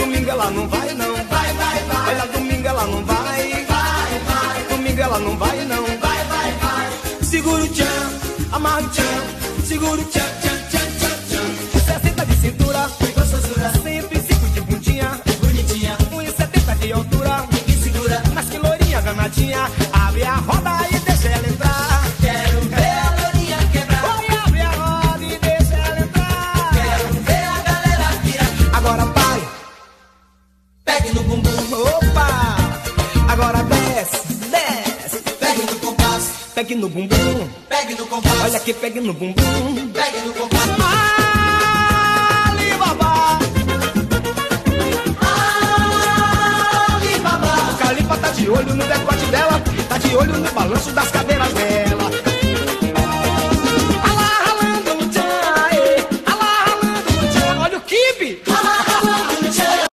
domingo ela não vai não. Vai, vai, vai. Olha, domingo ela não vai. Vai, vai. Domingo ela não vai não. Vai, vai, vai. Segura o tchan, amarra o tchan. Segura o tchan, tchan, tchan, tchan, tchan. 60 de cintura, Foi gostosura. 105 de bundinha, Bonitinha. 1,70 de altura. Ninguém segura. Mas que lourinha danadinha. Abre a roda e deixa ela entrar. Quero ver a lourinha quebrar. Vai, abre a roda e deixa ela entrar. Quero ver a galera virar. Agora vai, Pegue no bumbum. opa. Agora desce, desce. Pegue no compasso. Pegue no bumbum. Pegue no compasso. Olha que pegue no bumbum. Pegue no compasso. Alibaba. Alibaba. Calipa tá de olho no decote dela. Tá de olho no balanço das